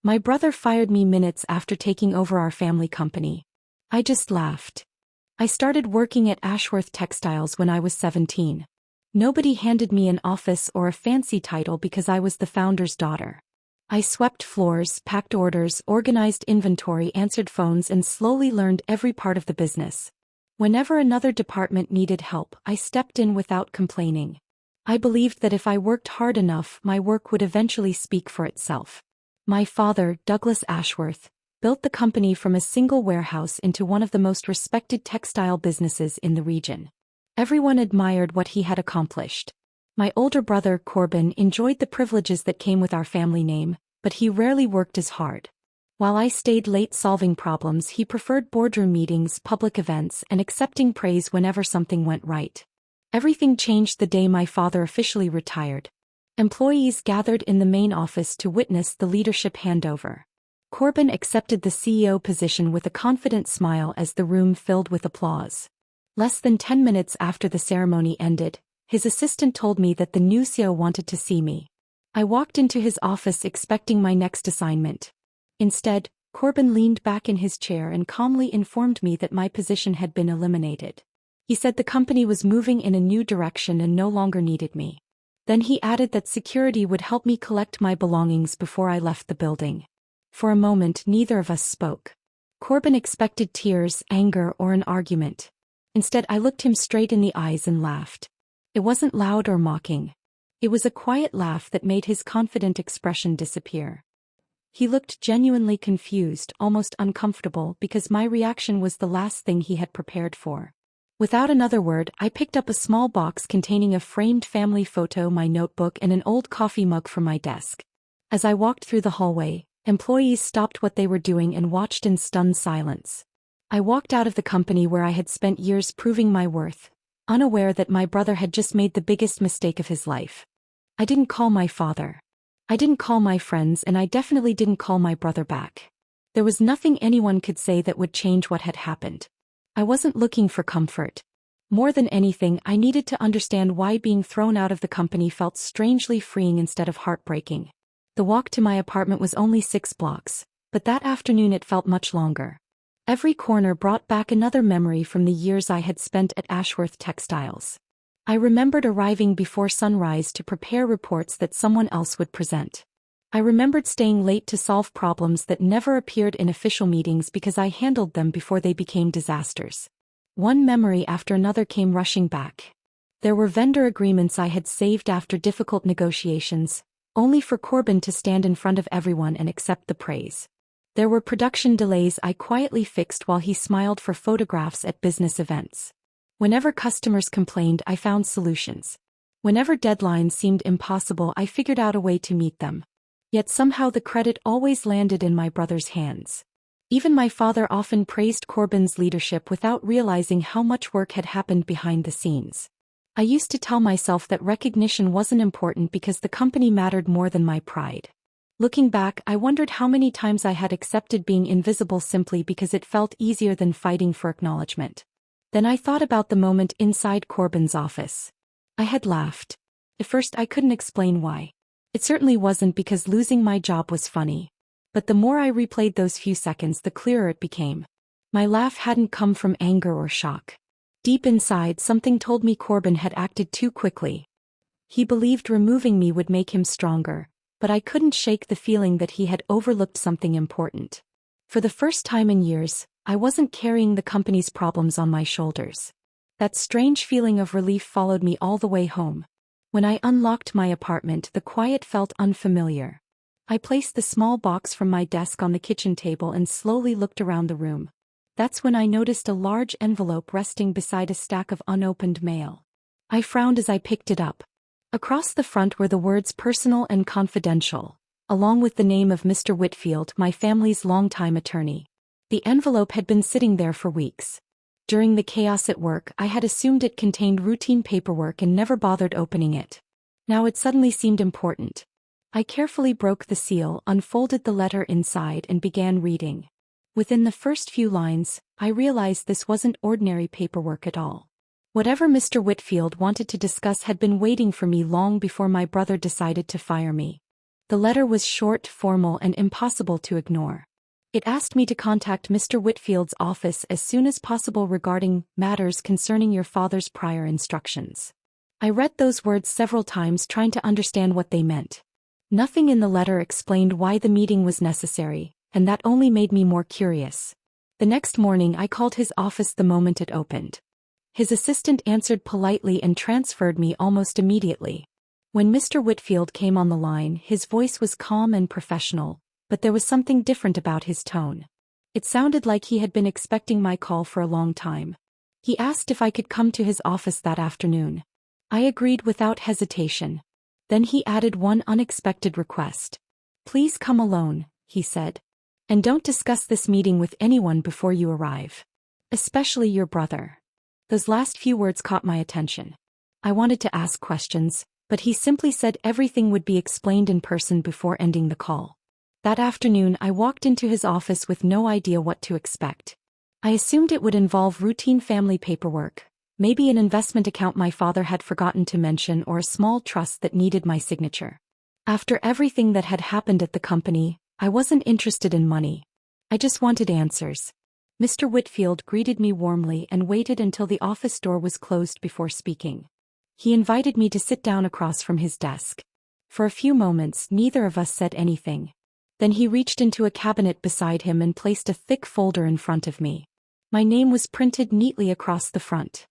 My brother fired me minutes after taking over our family company. I just laughed. I started working at Ashworth Textiles when I was 17. Nobody handed me an office or a fancy title because I was the founder's daughter. I swept floors, packed orders, organized inventory, answered phones, and slowly learned every part of the business. Whenever another department needed help, I stepped in without complaining. I believed that if I worked hard enough, my work would eventually speak for itself. My father, Douglas Ashworth, built the company from a single warehouse into one of the most respected textile businesses in the region. Everyone admired what he had accomplished. My older brother, Corbin, enjoyed the privileges that came with our family name, but he rarely worked as hard. While I stayed late solving problems, he preferred boardroom meetings, public events, and accepting praise whenever something went right. Everything changed the day my father officially retired. Employees gathered in the main office to witness the leadership handover. Corbin accepted the CEO position with a confident smile as the room filled with applause. Less than 10 minutes after the ceremony ended, his assistant told me that the new CEO wanted to see me. I walked into his office expecting my next assignment. Instead, Corbin leaned back in his chair and calmly informed me that my position had been eliminated. He said the company was moving in a new direction and no longer needed me. Then he added that security would help me collect my belongings before I left the building. For a moment, neither of us spoke. Corbin expected tears, anger, or an argument. Instead, I looked him straight in the eyes and laughed. It wasn't loud or mocking. It was a quiet laugh that made his confident expression disappear. He looked genuinely confused, almost uncomfortable, because my reaction was the last thing he had prepared for. Without another word, I picked up a small box containing a framed family photo, my notebook, and an old coffee mug from my desk. As I walked through the hallway, employees stopped what they were doing and watched in stunned silence. I walked out of the company where I had spent years proving my worth, unaware that my brother had just made the biggest mistake of his life. I didn't call my father. I didn't call my friends, and I definitely didn't call my brother back. There was nothing anyone could say that would change what had happened. I wasn't looking for comfort. More than anything, I needed to understand why being thrown out of the company felt strangely freeing instead of heartbreaking. The walk to my apartment was only 6 blocks, but that afternoon it felt much longer. Every corner brought back another memory from the years I had spent at Ashworth Textiles. I remembered arriving before sunrise to prepare reports that someone else would present. I remembered staying late to solve problems that never appeared in official meetings because I handled them before they became disasters. One memory after another came rushing back. There were vendor agreements I had saved after difficult negotiations, only for Corbin to stand in front of everyone and accept the praise. There were production delays I quietly fixed while he smiled for photographs at business events. Whenever customers complained, I found solutions. Whenever deadlines seemed impossible, I figured out a way to meet them. Yet somehow the credit always landed in my brother's hands. Even my father often praised Corbin's leadership without realizing how much work had happened behind the scenes. I used to tell myself that recognition wasn't important because the company mattered more than my pride. Looking back, I wondered how many times I had accepted being invisible simply because it felt easier than fighting for acknowledgement. Then I thought about the moment inside Corbin's office. I had laughed. At first I couldn't explain why. It certainly wasn't because losing my job was funny. But the more I replayed those few seconds, the clearer it became. My laugh hadn't come from anger or shock. Deep inside, something told me Corbin had acted too quickly. He believed removing me would make him stronger, but I couldn't shake the feeling that he had overlooked something important. For the first time in years, I wasn't carrying the company's problems on my shoulders. That strange feeling of relief followed me all the way home. When I unlocked my apartment, the quiet felt unfamiliar. I placed the small box from my desk on the kitchen table and slowly looked around the room. That's when I noticed a large envelope resting beside a stack of unopened mail. I frowned as I picked it up. Across the front were the words "Personal and Confidential," along with the name of Mr. Whitfield, my family's longtime attorney. The envelope had been sitting there for weeks. During the chaos at work, I had assumed it contained routine paperwork and never bothered opening it. Now it suddenly seemed important. I carefully broke the seal, unfolded the letter inside, and began reading. Within the first few lines, I realized this wasn't ordinary paperwork at all. Whatever Mr. Whitfield wanted to discuss had been waiting for me long before my brother decided to fire me. The letter was short, formal, and impossible to ignore. It asked me to contact Mr. Whitfield's office as soon as possible regarding matters concerning your father's prior instructions. I read those words several times trying to understand what they meant. Nothing in the letter explained why the meeting was necessary, and that only made me more curious. The next morning I called his office the moment it opened. His assistant answered politely and transferred me almost immediately. When Mr. Whitfield came on the line, his voice was calm and professional, but there was something different about his tone. It sounded like he had been expecting my call for a long time. He asked if I could come to his office that afternoon. I agreed without hesitation. Then he added one unexpected request. "Please come alone," he said. "And don't discuss this meeting with anyone before you arrive. Especially your brother." Those last few words caught my attention. I wanted to ask questions, but he simply said everything would be explained in person before ending the call. That afternoon I walked into his office with no idea what to expect. I assumed it would involve routine family paperwork, maybe an investment account my father had forgotten to mention or a small trust that needed my signature. After everything that had happened at the company, I wasn't interested in money. I just wanted answers. Mr. Whitfield greeted me warmly and waited until the office door was closed before speaking. He invited me to sit down across from his desk. For a few moments, neither of us said anything. Then he reached into a cabinet beside him and placed a thick folder in front of me. My name was printed neatly across the front.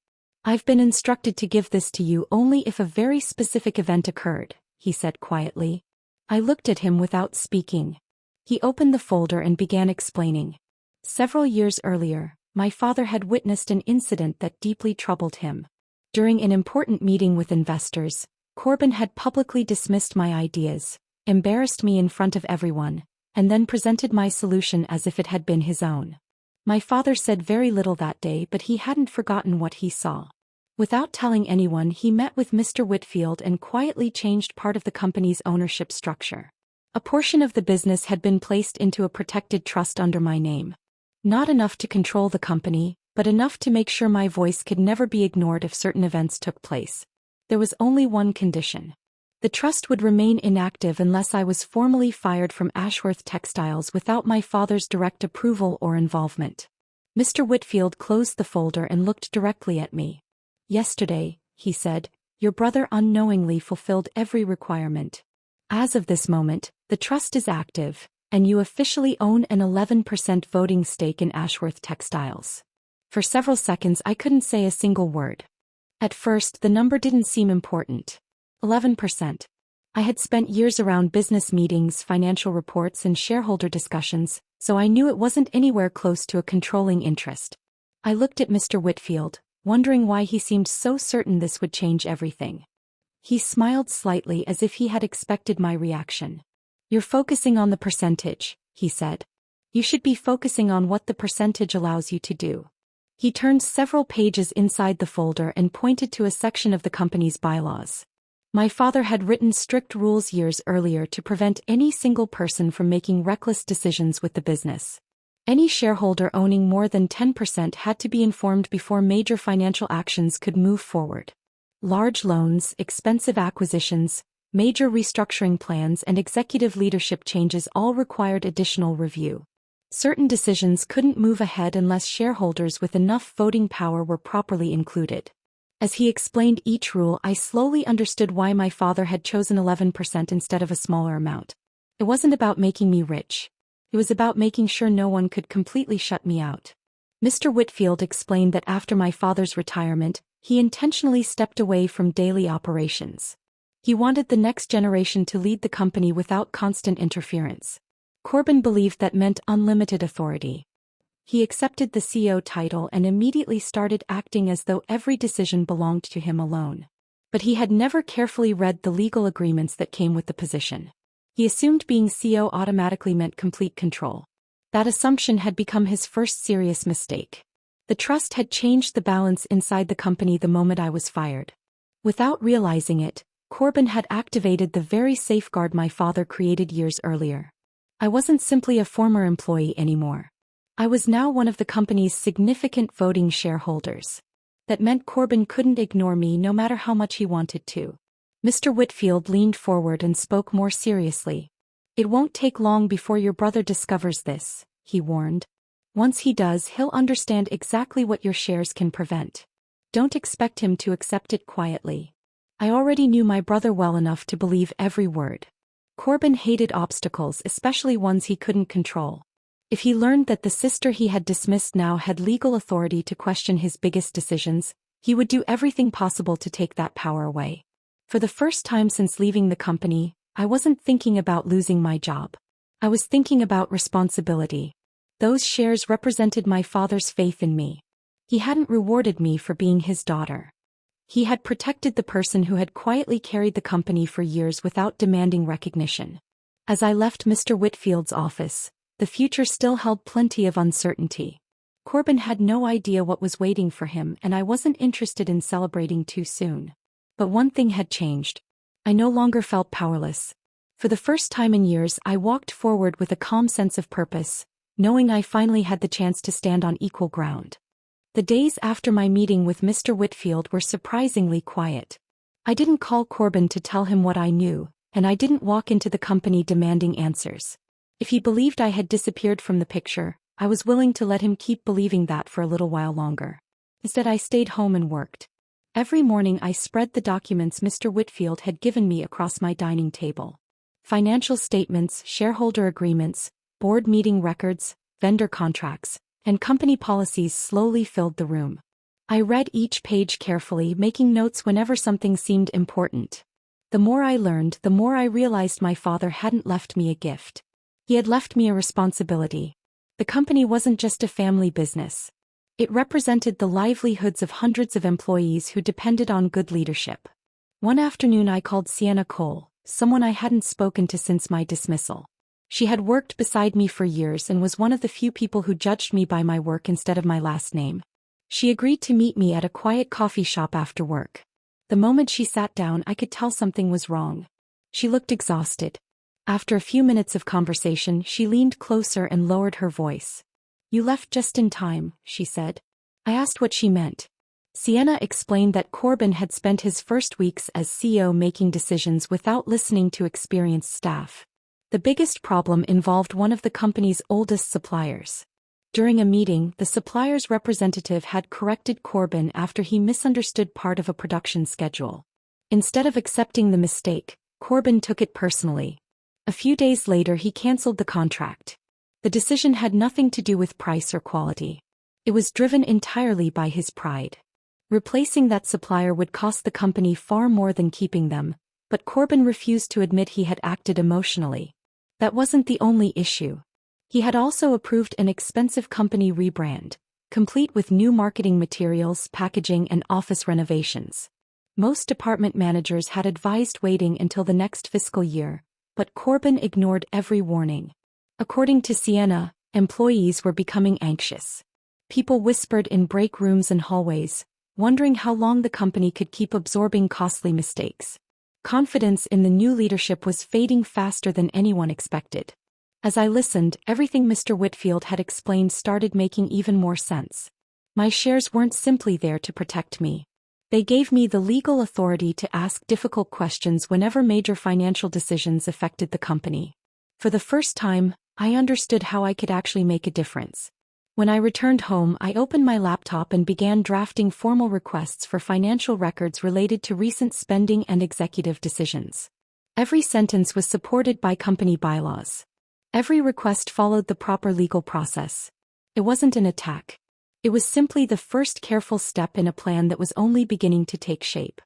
"I've been instructed to give this to you only if a very specific event occurred," he said quietly. I looked at him without speaking. He opened the folder and began explaining. Several years earlier, my father had witnessed an incident that deeply troubled him. During an important meeting with investors, Corbin had publicly dismissed my ideas, embarrassed me in front of everyone, and then presented my solution as if it had been his own. My father said very little that day, but he hadn't forgotten what he saw. Without telling anyone, he met with Mr. Whitfield and quietly changed part of the company's ownership structure. A portion of the business had been placed into a protected trust under my name. Not enough to control the company, but enough to make sure my voice could never be ignored if certain events took place. There was only one condition. The trust would remain inactive unless I was formally fired from Ashworth Textiles without my father's direct approval or involvement. Mr. Whitfield closed the folder and looked directly at me. "Yesterday," he said, "your brother unknowingly fulfilled every requirement. As of this moment, the trust is active, and you officially own an 11% voting stake in Ashworth Textiles." For several seconds I couldn't say a single word. At first the number didn't seem important. 11%. I had spent years around business meetings, financial reports, and shareholder discussions, so I knew it wasn't anywhere close to a controlling interest. I looked at Mr. Whitfield, wondering why he seemed so certain this would change everything. He smiled slightly as if he had expected my reaction. "You're focusing on the percentage," he said. "You should be focusing on what the percentage allows you to do." He turned several pages inside the folder and pointed to a section of the company's bylaws. My father had written strict rules years earlier to prevent any single person from making reckless decisions with the business. Any shareholder owning more than 10% had to be informed before major financial actions could move forward. Large loans, expensive acquisitions, major restructuring plans, and executive leadership changes all required additional review. Certain decisions couldn't move ahead unless shareholders with enough voting power were properly included. As he explained each rule, I slowly understood why my father had chosen 11% instead of a smaller amount. It wasn't about making me rich. It was about making sure no one could completely shut me out. Mr. Whitfield explained that after my father's retirement, he intentionally stepped away from daily operations. He wanted the next generation to lead the company without constant interference. Corbin believed that meant unlimited authority. He accepted the CEO title and immediately started acting as though every decision belonged to him alone. But he had never carefully read the legal agreements that came with the position. He assumed being CEO automatically meant complete control. That assumption had become his first serious mistake. The trust had changed the balance inside the company the moment I was fired. Without realizing it, Corbin had activated the very safeguard my father created years earlier. I wasn't simply a former employee anymore. I was now one of the company's significant voting shareholders. That meant Corbin couldn't ignore me no matter how much he wanted to. Mr. Whitfield leaned forward and spoke more seriously. "It won't take long before your brother discovers this," he warned. "Once he does, he'll understand exactly what your shares can prevent. Don't expect him to accept it quietly." I already knew my brother well enough to believe every word. Corbin hated obstacles, especially ones he couldn't control. If he learned that the sister he had dismissed now had legal authority to question his biggest decisions, he would do everything possible to take that power away. For the first time since leaving the company, I wasn't thinking about losing my job. I was thinking about responsibility. Those shares represented my father's faith in me. He hadn't rewarded me for being his daughter. He had protected the person who had quietly carried the company for years without demanding recognition. As I left Mr. Whitfield's office, the future still held plenty of uncertainty. Corbin had no idea what was waiting for him, and I wasn't interested in celebrating too soon. But one thing had changed. I no longer felt powerless. For the first time in years, I walked forward with a calm sense of purpose, knowing I finally had the chance to stand on equal ground. The days after my meeting with Mr. Whitfield were surprisingly quiet. I didn't call Corbin to tell him what I knew, and I didn't walk into the company demanding answers. If he believed I had disappeared from the picture, I was willing to let him keep believing that for a little while longer. Instead, I stayed home and worked. Every morning I spread the documents Mr. Whitfield had given me across my dining table. Financial statements, shareholder agreements, board meeting records, vendor contracts, and company policies slowly filled the room. I read each page carefully, making notes whenever something seemed important. The more I learned, the more I realized my father hadn't left me a gift. He had left me a responsibility. The company wasn't just a family business. It represented the livelihoods of hundreds of employees who depended on good leadership. One afternoon I called Sienna Cole, someone I hadn't spoken to since my dismissal. She had worked beside me for years and was one of the few people who judged me by my work instead of my last name. She agreed to meet me at a quiet coffee shop after work. The moment she sat down, I could tell something was wrong. She looked exhausted. After a few minutes of conversation, she leaned closer and lowered her voice. "You left just in time," she said. I asked what she meant. Sienna explained that Corbin had spent his first weeks as CEO making decisions without listening to experienced staff. The biggest problem involved one of the company's oldest suppliers. During a meeting, the supplier's representative had corrected Corbin after he misunderstood part of a production schedule. Instead of accepting the mistake, Corbin took it personally. A few days later, he canceled the contract. The decision had nothing to do with price or quality. It was driven entirely by his pride. Replacing that supplier would cost the company far more than keeping them, but Corbin refused to admit he had acted emotionally. That wasn't the only issue. He had also approved an expensive company rebrand, complete with new marketing materials, packaging, and office renovations. Most department managers had advised waiting until the next fiscal year, but Corbin ignored every warning. According to Sienna, employees were becoming anxious. People whispered in break rooms and hallways, wondering how long the company could keep absorbing costly mistakes. Confidence in the new leadership was fading faster than anyone expected. As I listened, everything Mr. Whitfield had explained started making even more sense. My shares weren't simply there to protect me. They gave me the legal authority to ask difficult questions whenever major financial decisions affected the company. For the first time, I understood how I could actually make a difference. When I returned home, I opened my laptop and began drafting formal requests for financial records related to recent spending and executive decisions. Every sentence was supported by company bylaws. Every request followed the proper legal process. It wasn't an attack. It was simply the first careful step in a plan that was only beginning to take shape.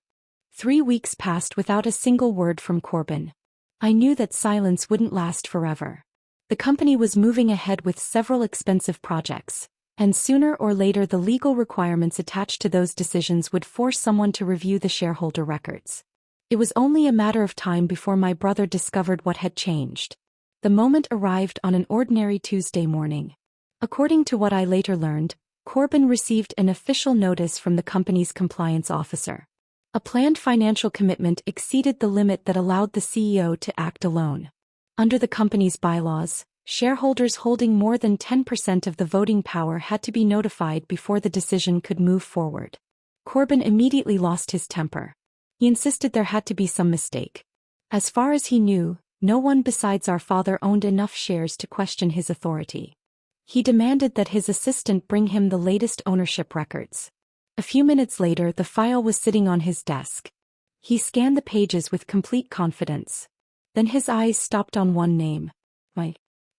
3 weeks passed without a single word from Corbin. I knew that silence wouldn't last forever. The company was moving ahead with several expensive projects, and sooner or later the legal requirements attached to those decisions would force someone to review the shareholder records. It was only a matter of time before my brother discovered what had changed. The moment arrived on an ordinary Tuesday morning. According to what I later learned, Corbin received an official notice from the company's compliance officer. A planned financial commitment exceeded the limit that allowed the CEO to act alone. Under the company's bylaws, shareholders holding more than 10% of the voting power had to be notified before the decision could move forward. Corbin immediately lost his temper. He insisted there had to be some mistake. As far as he knew, No one besides our father owned enough shares to question his authority. He demanded that his assistant bring him the latest ownership records. A few minutes later, the file was sitting on his desk. He scanned the pages with complete confidence. Then his eyes stopped on one name.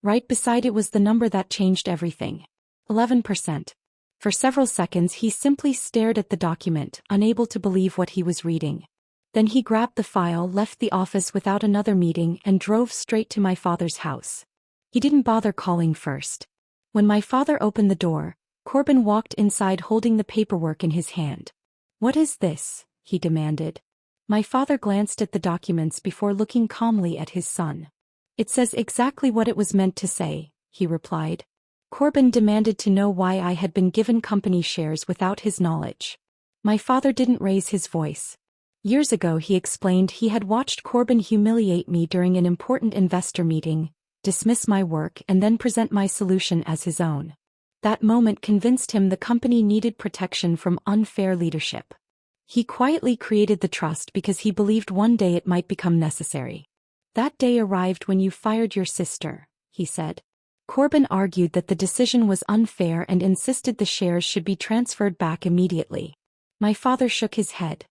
Right beside it was the number that changed everything. 11%. For several seconds he simply stared at the document, unable to believe what he was reading. Then he grabbed the file, left the office without another meeting, and drove straight to my father's house. He didn't bother calling first. When my father opened the door, Corbin walked inside holding the paperwork in his hand. "What is this?" he demanded. My father glanced at the documents before looking calmly at his son. "It says exactly what it was meant to say," he replied. Corbin demanded to know why I had been given company shares without his knowledge. My father didn't raise his voice. Years ago, he explained, he had watched Corbin humiliate me during an important investor meeting, dismiss my work, and then present my solution as his own. That moment convinced him the company needed protection from unfair leadership. He quietly created the trust because he believed one day it might become necessary. "That day arrived when you fired your sister," he said. Corbin argued that the decision was unfair and insisted the shares should be transferred back immediately. My father shook his head.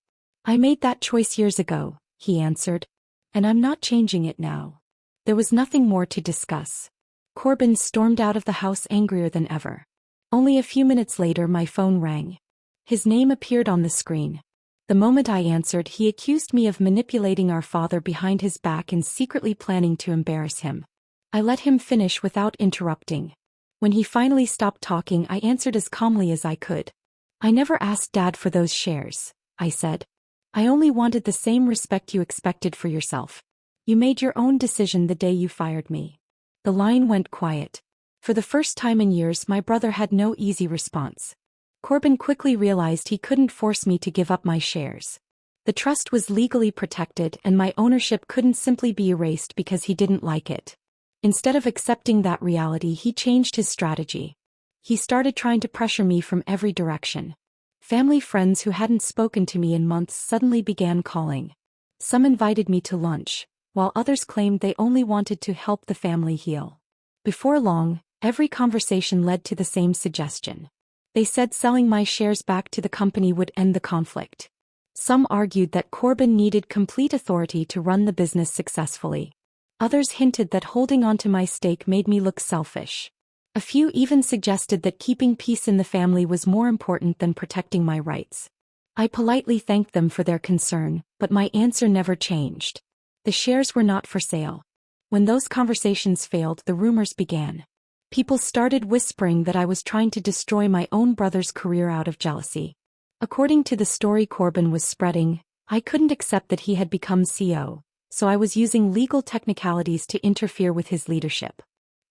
"I made that choice years ago," he answered. "And I'm not changing it now." There was nothing more to discuss. Corbin stormed out of the house angrier than ever. Only a few minutes later my phone rang. His name appeared on the screen. The moment I answered, he accused me of manipulating our father behind his back and secretly planning to embarrass him. I let him finish without interrupting. When he finally stopped talking, I answered as calmly as I could. "I never asked Dad for those shares," I said. "I only wanted the same respect you expected for yourself. You made your own decision the day you fired me." The line went quiet. For the first time in years, my brother had no easy response. Corbin quickly realized he couldn't force me to give up my shares. The trust was legally protected, and my ownership couldn't simply be erased because he didn't like it. Instead of accepting that reality, he changed his strategy. He started trying to pressure me from every direction. Family friends who hadn't spoken to me in months suddenly began calling. Some invited me to lunch, while others claimed they only wanted to help the family heal. Before long, every conversation led to the same suggestion. They said selling my shares back to the company would end the conflict. Some argued that Corbin needed complete authority to run the business successfully. Others hinted that holding onto my stake made me look selfish. A few even suggested that keeping peace in the family was more important than protecting my rights. I politely thanked them for their concern, but my answer never changed. The shares were not for sale. When those conversations failed, the rumors began. People started whispering that I was trying to destroy my own brother's career out of jealousy. According to the story Corbin was spreading, I couldn't accept that he had become CEO. So I was using legal technicalities to interfere with his leadership.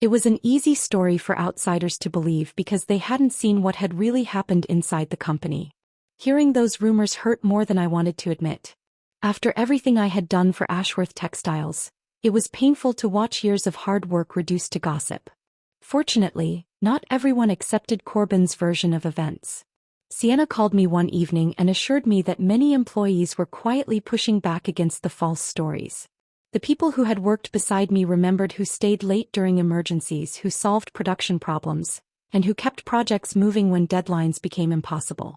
It was an easy story for outsiders to believe because they hadn't seen what had really happened inside the company. Hearing those rumors hurt more than I wanted to admit. After everything I had done for Ashworth Textiles, it was painful to watch years of hard work reduced to gossip. Fortunately, not everyone accepted Corbin's version of events. Sienna called me one evening and assured me that many employees were quietly pushing back against the false stories. The people who had worked beside me remembered, who stayed late during emergencies, who solved production problems, and who kept projects moving when deadlines became impossible.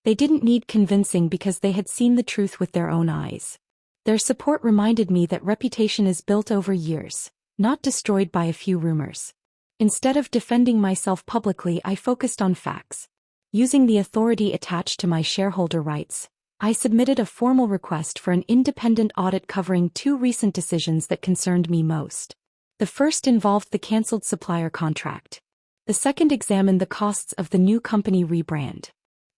They didn't need convincing because they had seen the truth with their own eyes. Their support reminded me that reputation is built over years, not destroyed by a few rumors. Instead of defending myself publicly, I focused on facts. Using the authority attached to my shareholder rights, I submitted a formal request for an independent audit covering two recent decisions that concerned me most. The first involved the cancelled supplier contract. The second examined the costs of the new company rebrand.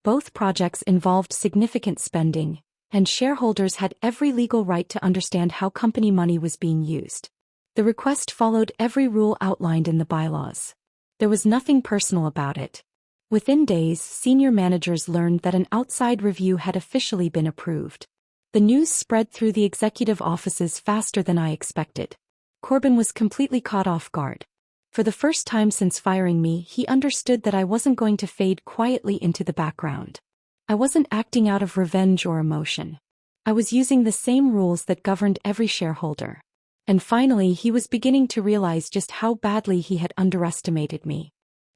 Both projects involved significant spending, and shareholders had every legal right to understand how company money was being used. The request followed every rule outlined in the bylaws. There was nothing personal about it. Within days, senior managers learned that an outside review had officially been approved. The news spread through the executive offices faster than I expected. Corbin was completely caught off guard. For the first time since firing me, he understood that I wasn't going to fade quietly into the background. I wasn't acting out of revenge or emotion. I was using the same rules that governed every shareholder. And finally he was beginning to realize just how badly he had underestimated me.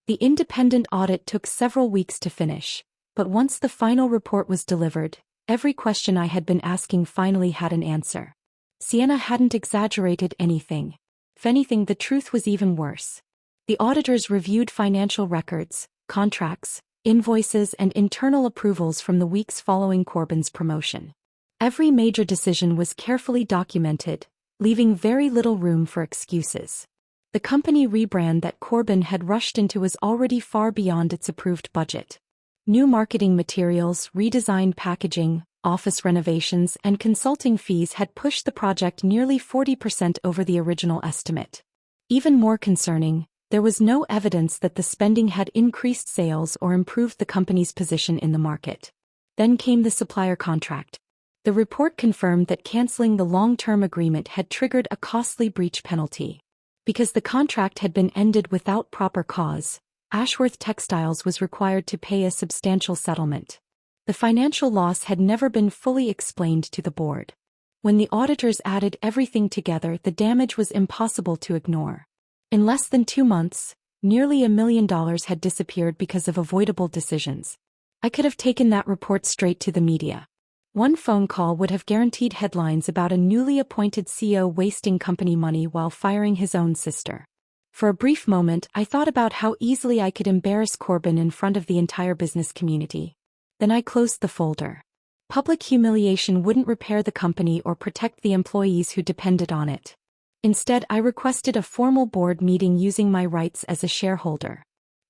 The independent audit took several weeks to finish, but once the final report was delivered, every question I had been asking finally had an answer. Sienna hadn't exaggerated anything. If anything, the truth was even worse. The auditors reviewed financial records, contracts, invoices and internal approvals from the weeks following Corbin's promotion. Every major decision was carefully documented, leaving very little room for excuses. The company rebrand that Corbin had rushed into was already far beyond its approved budget. New marketing materials, redesigned packaging, office renovations and consulting fees had pushed the project nearly 40% over the original estimate. Even more concerning, there was no evidence that the spending had increased sales or improved the company's position in the market. Then came the supplier contract. The report confirmed that canceling the long-term agreement had triggered a costly breach penalty. Because the contract had been ended without proper cause, Ashworth Textiles was required to pay a substantial settlement. The financial loss had never been fully explained to the board. When the auditors added everything together, the damage was impossible to ignore. In less than 2 months, nearly $1 million had disappeared because of avoidable decisions. I could have taken that report straight to the media. One phone call would have guaranteed headlines about a newly appointed CEO wasting company money while firing his own sister. For a brief moment, I thought about how easily I could embarrass Corbin in front of the entire business community. Then I closed the folder. Public humiliation wouldn't repair the company or protect the employees who depended on it. Instead, I requested a formal board meeting using my rights as a shareholder.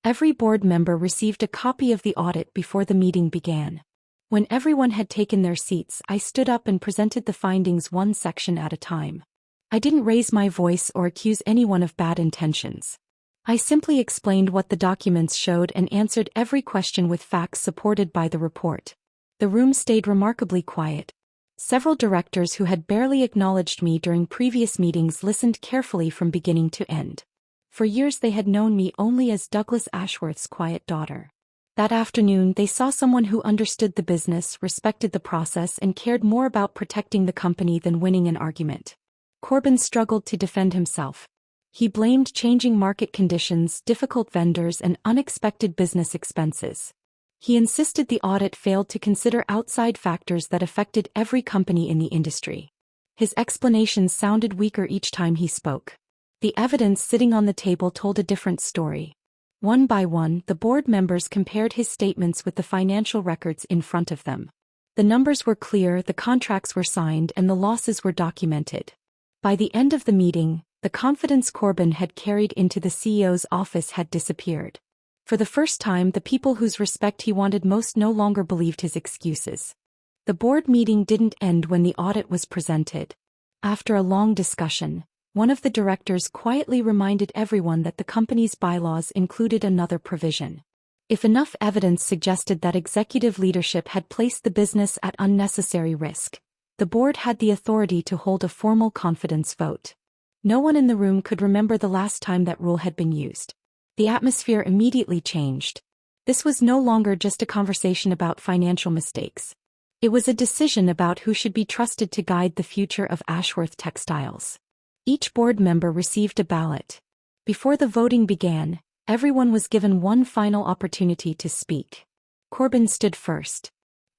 Every board member received a copy of the audit before the meeting began. When everyone had taken their seats, I stood up and presented the findings one section at a time. I didn't raise my voice or accuse anyone of bad intentions. I simply explained what the documents showed and answered every question with facts supported by the report. The room stayed remarkably quiet. Several directors who had barely acknowledged me during previous meetings listened carefully from beginning to end. For years they had known me only as Douglas Ashworth's quiet daughter. That afternoon they saw someone who understood the business, respected the process and cared more about protecting the company than winning an argument. Corbin struggled to defend himself. He blamed changing market conditions, difficult vendors and unexpected business expenses. He insisted the audit failed to consider outside factors that affected every company in the industry. His explanations sounded weaker each time he spoke. The evidence sitting on the table told a different story. One by one, the board members compared his statements with the financial records in front of them. The numbers were clear, the contracts were signed, and the losses were documented. By the end of the meeting, the confidence Corbin had carried into the CEO's office had disappeared. For the first time, the people whose respect he wanted most no longer believed his excuses. The board meeting didn't end when the audit was presented. After a long discussion, one of the directors quietly reminded everyone that the company's bylaws included another provision. If enough evidence suggested that executive leadership had placed the business at unnecessary risk, the board had the authority to hold a formal confidence vote. No one in the room could remember the last time that rule had been used. The atmosphere immediately changed. This was no longer just a conversation about financial mistakes. It was a decision about who should be trusted to guide the future of Ashworth Textiles. Each board member received a ballot. Before the voting began, everyone was given one final opportunity to speak. Corbin stood first.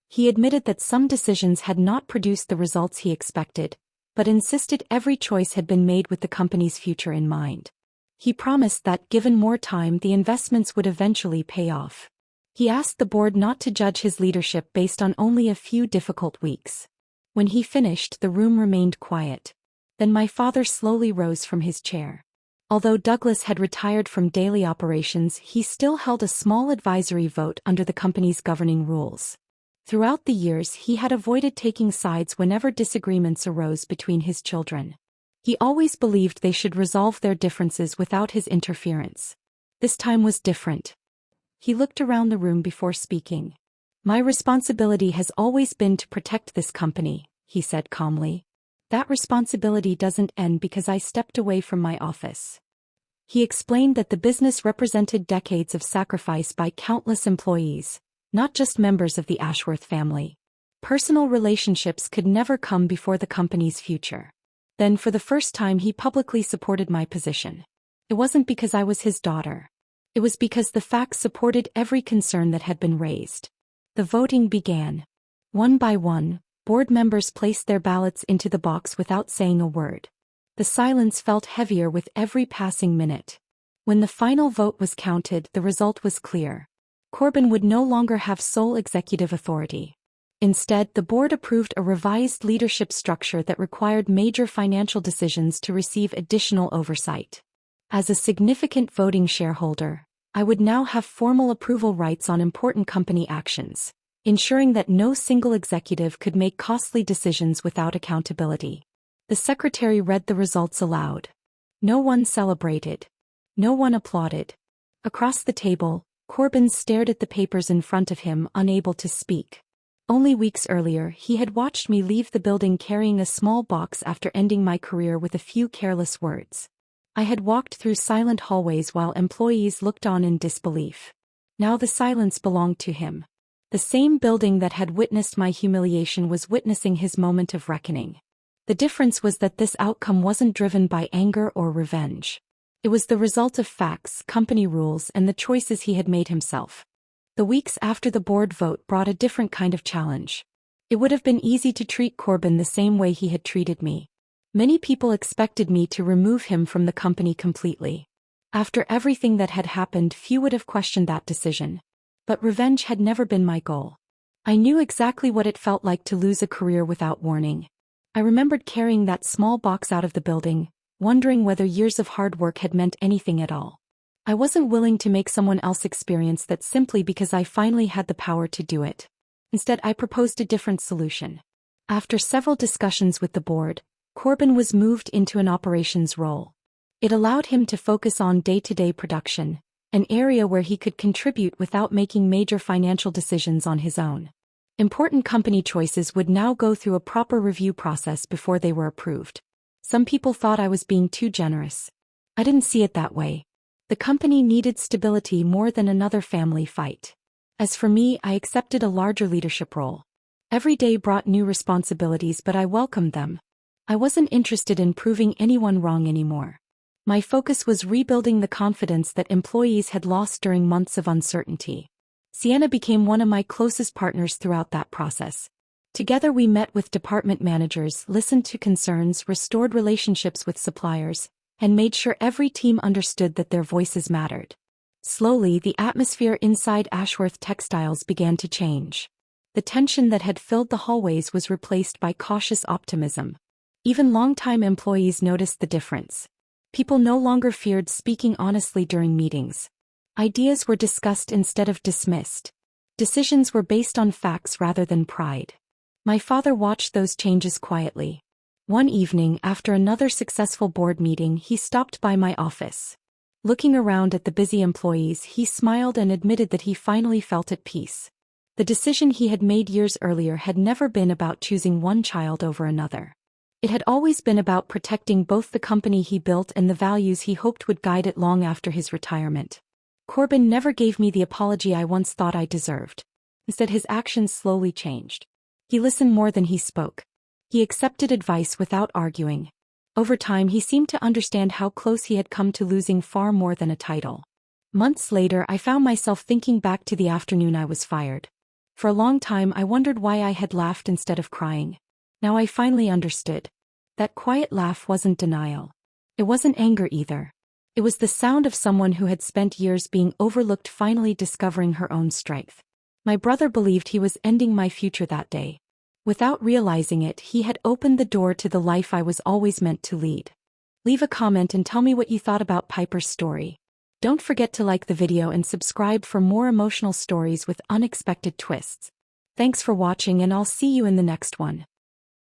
He admitted that some decisions had not produced the results he expected, but insisted every choice had been made with the company's future in mind. He promised that, given more time, the investments would eventually pay off. He asked the board not to judge his leadership based on only a few difficult weeks. When he finished, the room remained quiet. Then my father slowly rose from his chair. Although Douglas had retired from daily operations, he still held a small advisory vote under the company's governing rules. Throughout the years, he had avoided taking sides whenever disagreements arose between his children. He always believed they should resolve their differences without his interference. This time was different. He looked around the room before speaking. "My responsibility has always been to protect this company," he said calmly. "That responsibility doesn't end because I stepped away from my office." He explained that the business represented decades of sacrifice by countless employees, not just members of the Ashworth family. Personal relationships could never come before the company's future. Then for the first time he publicly supported my position. It wasn't because I was his daughter. It was because the facts supported every concern that had been raised. The voting began. One by one, board members placed their ballots into the box without saying a word. The silence felt heavier with every passing minute. When the final vote was counted, the result was clear. Corbin would no longer have sole executive authority. Instead, the board approved a revised leadership structure that required major financial decisions to receive additional oversight. As a significant voting shareholder, I would now have formal approval rights on important company actions, ensuring that no single executive could make costly decisions without accountability. The secretary read the results aloud. No one celebrated. No one applauded. Across the table, Corbin stared at the papers in front of him, unable to speak. Only weeks earlier, he had watched me leave the building carrying a small box after ending my career with a few careless words. I had walked through silent hallways while employees looked on in disbelief. Now the silence belonged to him. The same building that had witnessed my humiliation was witnessing his moment of reckoning. The difference was that this outcome wasn't driven by anger or revenge. It was the result of facts, company rules, and the choices he had made himself. The weeks after the board vote brought a different kind of challenge. It would have been easy to treat Corbin the same way he had treated me. Many people expected me to remove him from the company completely. After everything that had happened, few would have questioned that decision. But revenge had never been my goal. I knew exactly what it felt like to lose a career without warning. I remembered carrying that small box out of the building, wondering whether years of hard work had meant anything at all. I wasn't willing to make someone else experience that simply because I finally had the power to do it. Instead, I proposed a different solution. After several discussions with the board, Corbin was moved into an operations role. It allowed him to focus on day-to-day production, an area where he could contribute without making major financial decisions on his own. Important company choices would now go through a proper review process before they were approved. Some people thought I was being too generous. I didn't see it that way. The company needed stability more than another family fight. As for me, I accepted a larger leadership role. Every day brought new responsibilities, but I welcomed them. I wasn't interested in proving anyone wrong anymore. My focus was rebuilding the confidence that employees had lost during months of uncertainty. Sienna became one of my closest partners throughout that process. Together we met with department managers, listened to concerns, restored relationships with suppliers, and made sure every team understood that their voices mattered. Slowly, the atmosphere inside Ashworth Textiles began to change. The tension that had filled the hallways was replaced by cautious optimism. Even longtime employees noticed the difference. People no longer feared speaking honestly during meetings. Ideas were discussed instead of dismissed. Decisions were based on facts rather than pride. My father watched those changes quietly. One evening, after another successful board meeting, he stopped by my office. Looking around at the busy employees, he smiled and admitted that he finally felt at peace. The decision he had made years earlier had never been about choosing one child over another. It had always been about protecting both the company he built and the values he hoped would guide it long after his retirement. Corbin never gave me the apology I once thought I deserved. Instead, his actions slowly changed. He listened more than he spoke. He accepted advice without arguing. Over time, he seemed to understand how close he had come to losing far more than a title. Months later, I found myself thinking back to the afternoon I was fired. For a long time, I wondered why I had laughed instead of crying. Now I finally understood. That quiet laugh wasn't denial. It wasn't anger either. It was the sound of someone who had spent years being overlooked finally discovering her own strength. My brother believed he was ending my future that day. Without realizing it, he had opened the door to the life I was always meant to lead. Leave a comment and tell me what you thought about Piper's story. Don't forget to like the video and subscribe for more emotional stories with unexpected twists. Thanks for watching, and I'll see you in the next one.